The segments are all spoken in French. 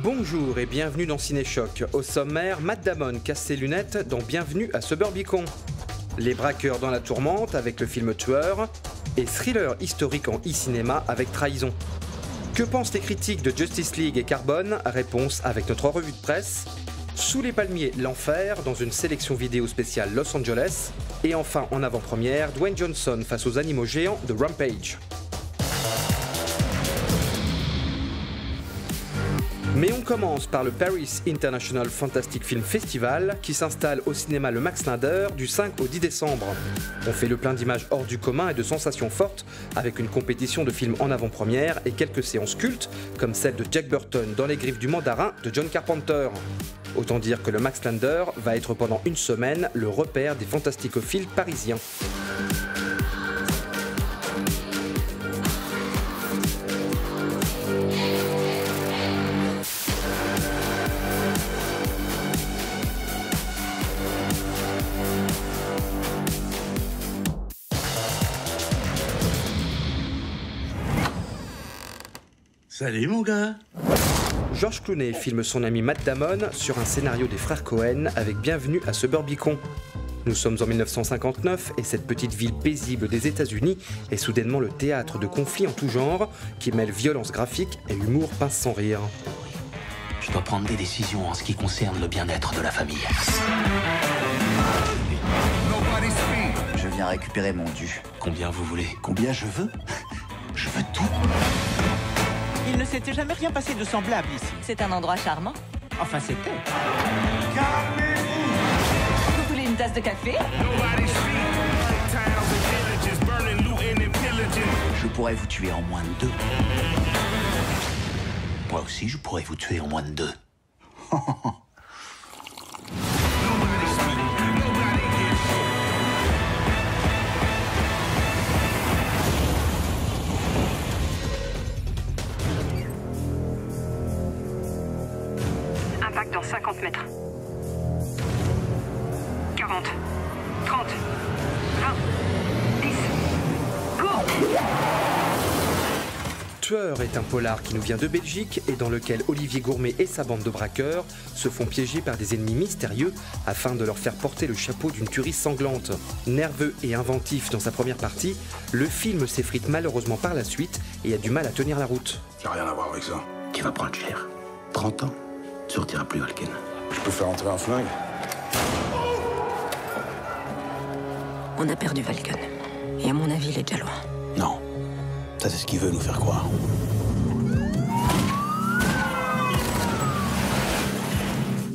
Bonjour et bienvenue dans Cinéchoc. Au sommaire, Matt Damon casse ses lunettes dans Bienvenue à Suburbicon. Les braqueurs dans la tourmente avec le film Tueur. Et thriller historique en e-cinéma avec Trahison. Que pensent les critiques de Justice League et Carbone? Réponse avec notre revue de presse. Sous les palmiers, l'enfer dans une sélection vidéo spéciale Los Angeles. Et enfin, en avant-première, Dwayne Johnson face aux animaux géants de Rampage. Mais on commence par le Paris International Fantastic Film Festival qui s'installe au cinéma Le Max Linder du 5 au 10 décembre. On fait le plein d'images hors du commun et de sensations fortes avec une compétition de films en avant-première et quelques séances cultes comme celle de Jack Burton dans les griffes du mandarin de John Carpenter. Autant dire que le Max Linder va être pendant une semaine le repère des fantasticophiles parisiens. Salut mon gars. George Clooney filme son ami Matt Damon sur un scénario des frères Cohen avec Bienvenue à Suburbicon. Nous sommes en 1959 et cette petite ville paisible des États-Unis est soudainement le théâtre de conflits en tout genre qui mêlent violence graphique et humour pince sans rire. Je dois prendre des décisions en ce qui concerne le bien-être de la famille. Je viens récupérer mon dû. Combien vous voulez? Combien je veux? Je veux tout. Il ne s'était jamais rien passé de semblable ici. C'est un endroit charmant. Enfin, c'était. Vous voulez une tasse de café? Je pourrais vous tuer en moins de 2. Moi aussi, je pourrais vous tuer en moins de 2. Impact dans 50 mètres. 40, 30, 20, 10, go! Tueur est un polar qui nous vient de Belgique et dans lequel Olivier Gourmet et sa bande de braqueurs se font piéger par des ennemis mystérieux afin de leur faire porter le chapeau d'une tuerie sanglante. Nerveux et inventif dans sa première partie, le film s'effrite malheureusement par la suite et a du mal à tenir la route. J'ai rien à voir avec ça. Tu vas prendre cher. 30 ans. Tu sortiras plus, Walken. Je peux faire entrer un flingue. On a perdu Walken. Et à mon avis, il est déjà loin. Non. Ça, c'est ce qu'il veut nous faire croire.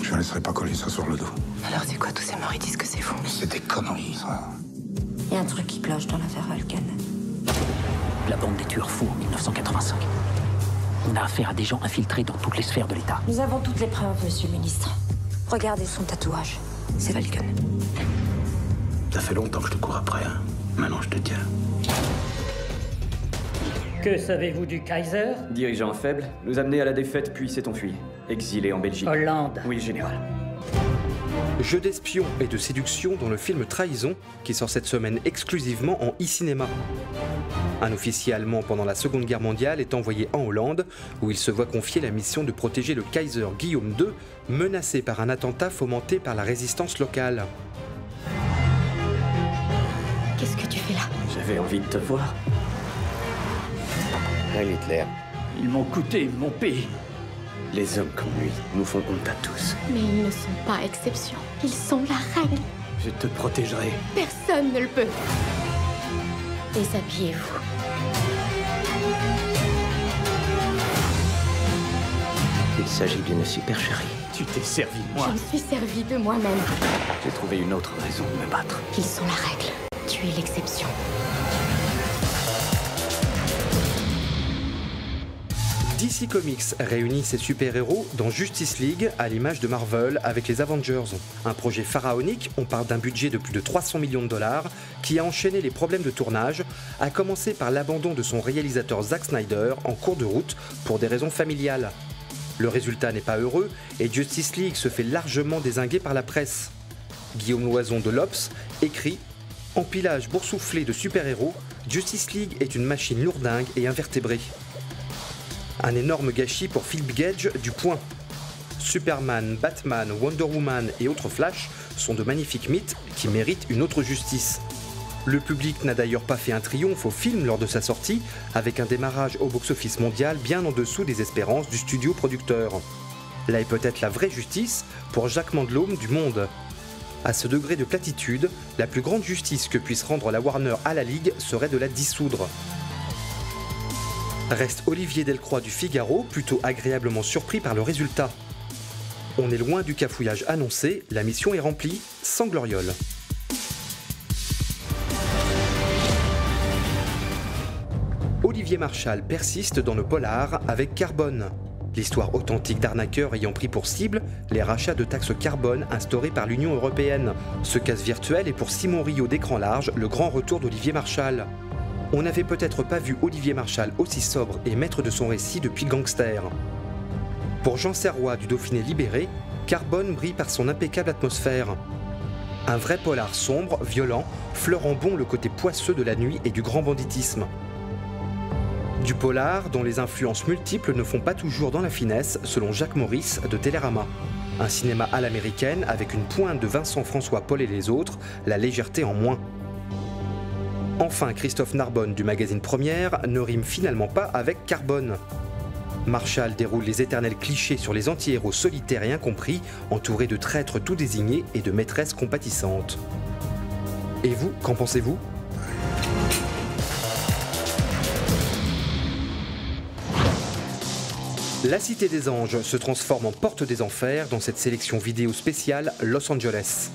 Je ne laisserai pas coller ça sur le dos. Alors c'est quoi tous ces morts? Ils disent que c'est fou. C'est des conneries, ça. Il y a un truc qui cloche dans l'affaire Walken. La bande des tueurs fous en 1985. On a affaire à des gens infiltrés dans toutes les sphères de l'État. Nous avons toutes les preuves, monsieur le ministre. Regardez son tatouage. C'est Walken. Ça fait longtemps que je te cours après, hein. Maintenant, je te tiens. Que savez-vous du Kaiser? Dirigeant faible, nous amener à la défaite puis s'est enfui. Exilé en Belgique. Hollande. Oui, général. Jeu d'espion et de séduction dans le film Trahison qui sort cette semaine exclusivement en e-cinéma. Un officier allemand pendant la Seconde Guerre mondiale est envoyé en Hollande où il se voit confier la mission de protéger le Kaiser Guillaume II menacé par un attentat fomenté par la résistance locale. Qu'est-ce que tu fais là? J'avais envie de te voir. Heil Hitler. Ils m'ont coûté mon pays. Les hommes comme lui nous font honte à tous. Mais ils ne sont pas exception. Ils sont la règle. Je te protégerai. Personne ne le peut. Déshabillez-vous. Il s'agit d'une supercherie. Tu t'es servi de moi. Je me suis servi de moi-même. J'ai trouvé une autre raison de me battre. Ils sont la règle. Tu es l'exception. DC Comics réunit ses super-héros dans Justice League à l'image de Marvel avec les Avengers. Un projet pharaonique, on parle d'un budget de plus de 300 millions de dollars, qui a enchaîné les problèmes de tournage, à commencer par l'abandon de son réalisateur Zack Snyder en cours de route pour des raisons familiales. Le résultat n'est pas heureux et Justice League se fait largement dézinguer par la presse. Guillaume Loison de l'Obs écrit « Empilage boursouflé de super-héros, Justice League est une machine lourdingue et invertébrée. » Un énorme gâchis pour Philip Gage du Point. Superman, Batman, Wonder Woman et autres Flash sont de magnifiques mythes qui méritent une autre justice. Le public n'a d'ailleurs pas fait un triomphe au film lors de sa sortie, avec un démarrage au box-office mondial bien en dessous des espérances du studio producteur. Là est peut-être la vraie justice pour Jacques Mandlaume du Monde. À ce degré de platitude, la plus grande justice que puisse rendre la Warner à la Ligue serait de la dissoudre. Reste Olivier Delcroix du Figaro, plutôt agréablement surpris par le résultat. On est loin du cafouillage annoncé, la mission est remplie, sans gloriole. Olivier Marchal persiste dans le polar avec Carbone. L'histoire authentique d'arnaqueurs ayant pris pour cible les rachats de taxes carbone instaurés par l'Union européenne. Ce casse virtuel est pour Simon Rio d'Écran Large le grand retour d'Olivier Marchal. On n'avait peut-être pas vu Olivier Marchal aussi sobre et maître de son récit depuis Gangster. Pour Jean Serrois du Dauphiné libéré, Carbone brille par son impeccable atmosphère. Un vrai polar sombre, violent, fleurant bon le côté poisseux de la nuit et du grand banditisme. Du polar dont les influences multiples ne font pas toujours dans la finesse, selon Jacques Maurice de Télérama. Un cinéma à l'américaine avec une pointe de Vincent François Paul et les autres, la légèreté en moins. Enfin, Christophe Narbonne du magazine Première ne rime finalement pas avec Carbone. Marchal déroule les éternels clichés sur les anti-héros solitaires et incompris, entourés de traîtres tout désignés et de maîtresses compatissantes. Et vous, qu'en pensez-vous ? La Cité des Anges se transforme en porte des enfers dans cette sélection vidéo spéciale Los Angeles.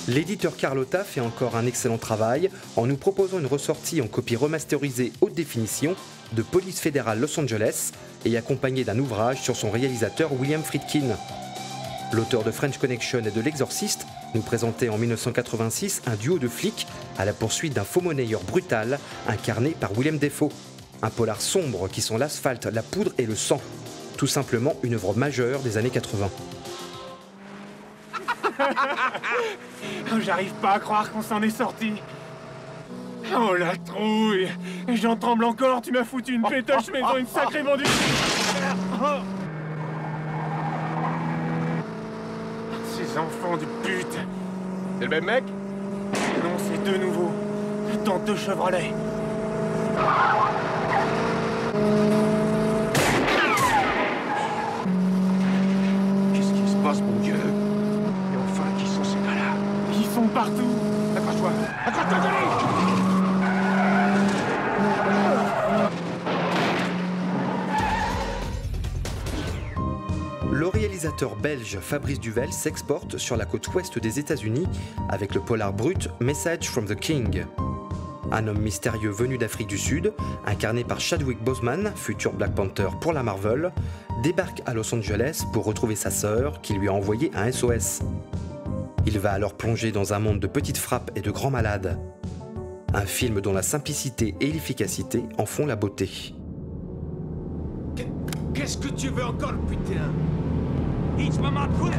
L'éditeur Carlotta fait encore un excellent travail en nous proposant une ressortie en copie remasterisée haute définition de Police fédérale Los Angeles et accompagnée d'un ouvrage sur son réalisateur William Friedkin. L'auteur de French Connection et de L'Exorciste nous présentait en 1986 un duo de flics à la poursuite d'un faux monnayeur brutal incarné par Willem Dafoe. Un polar sombre qui sent l'asphalte, la poudre et le sang. Tout simplement une œuvre majeure des années 80. J'arrive pas à croire qu'on s'en est sorti. Oh la trouille. J'en tremble encore, tu m'as foutu une pétoche mais dans une sacrée vendue. Ces enfants de pute. C'est le même mec? Non, c'est deux nouveaux. Dans deux Chevrolet. Qu'est-ce qui se passe, mon Dieu? Et enfin, qui sont ces gars-là? Ils sont partout. Accroche-toi! Accroche-toi, Johnny! Le réalisateur belge Fabrice Duvel s'exporte sur la côte ouest des États-Unis avec le polar brut Message from the King. Un homme mystérieux venu d'Afrique du Sud, incarné par Chadwick Boseman, futur Black Panther pour la Marvel, débarque à Los Angeles pour retrouver sa sœur qui lui a envoyé un SOS. Il va alors plonger dans un monde de petites frappes et de grands malades. Un film dont la simplicité et l'efficacité en font la beauté. Qu'est-ce que tu veux encore, putain? Eats-moi ma poule!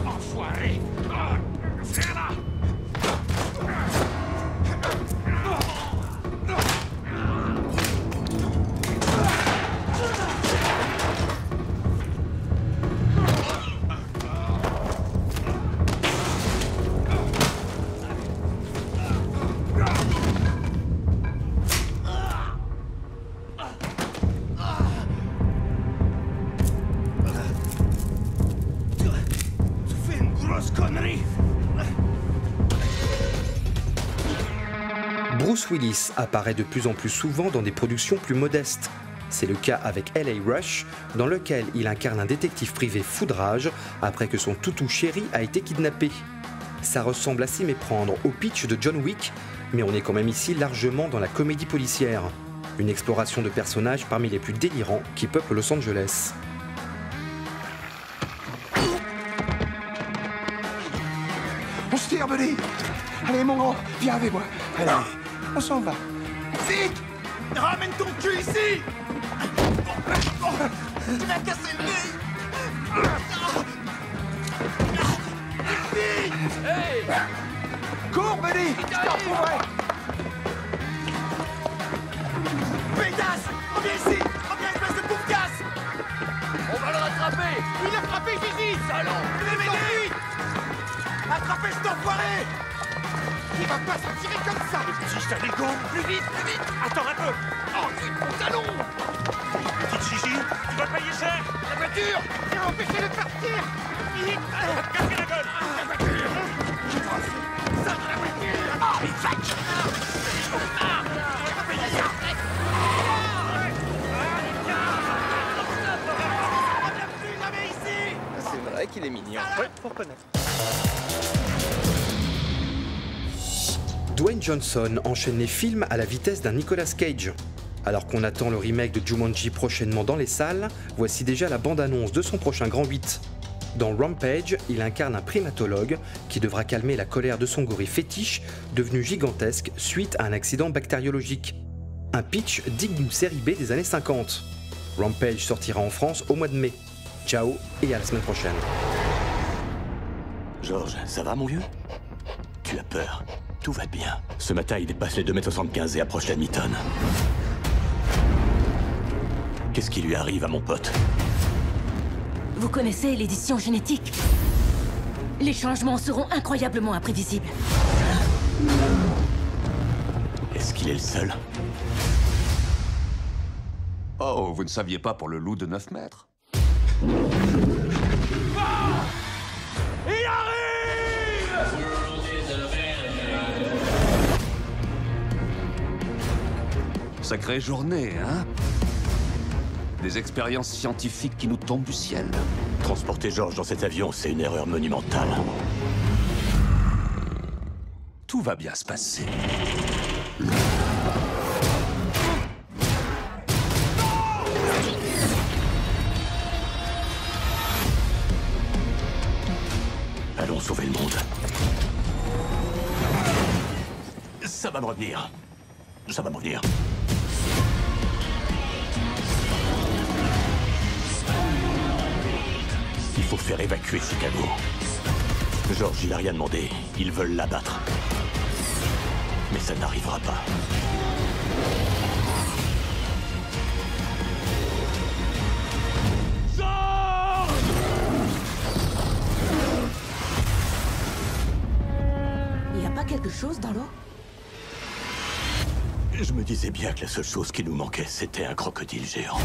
Enfoiré! C'est là! Bruce Willis apparaît de plus en plus souvent dans des productions plus modestes. C'est le cas avec LA Rush, dans lequel il incarne un détective privé foudrage après que son toutou chéri a été kidnappé. Ça ressemble à s'y méprendre au pitch de John Wick, mais on est quand même ici largement dans la comédie policière. Une exploration de personnages parmi les plus délirants qui peuplent Los Angeles. On se tire, Buddy! Allez, mon grand, viens avec moi! Allez, on s'en va! Vite! Ramène ton cul ici! Tu vas casser le nez! Hey! Cours, Buddy! Je te retrouverai! Pétasse! Reviens ici! Reviens, espèce de bouffe-casse! On va le rattraper! Il l'a frappé, Gigi! Salon! Venez! Attrapez cet enfoiré! Il va pas s'en tirer comme ça! Le petit saligo! Plus vite! Attends un peu! Oh, c'est mon talon! Petite Gigi, tu vas payer cher! La voiture! Viens empêcher-le de partir! Vite! Cassez la gueule! La voiture! Je pense! Sors de la voiture! Oh, mais fuck! C'est vrai qu'il est mignon. Ouais, faut reconnaître. Dwayne Johnson enchaîne les films à la vitesse d'un Nicolas Cage. Alors qu'on attend le remake de Jumanji prochainement dans les salles, voici déjà la bande-annonce de son prochain grand 8. Dans Rampage, il incarne un primatologue qui devra calmer la colère de son gorille fétiche, devenu gigantesque suite à un accident bactériologique. Un pitch digne d'une série B des années 50. Rampage sortira en France au mois de mai. Ciao et à la semaine prochaine. Georges, ça va mon vieux? Tu as peur? Tout va bien. Ce matin, il dépasse les 2,75 m et approche la demi-tonne. Qu'est-ce qui lui arrive à mon pote? Vous connaissez l'édition génétique? Les changements seront incroyablement imprévisibles. Est-ce qu'il est le seul? Oh, vous ne saviez pas pour le loup de 9 mètres? Il arrive! Sacrée journée, hein? Des expériences scientifiques qui nous tombent du ciel. Transporter Georges dans cet avion, c'est une erreur monumentale. Tout va bien se passer. Allons sauver le monde. Ça va me revenir. Ça va me revenir. Il faut faire évacuer Chicago. Georges, il a rien demandé. Ils veulent l'abattre. Mais ça n'arrivera pas. Y a pas quelque chose dans l'eau? Je me disais bien que la seule chose qui nous manquait, c'était un crocodile géant.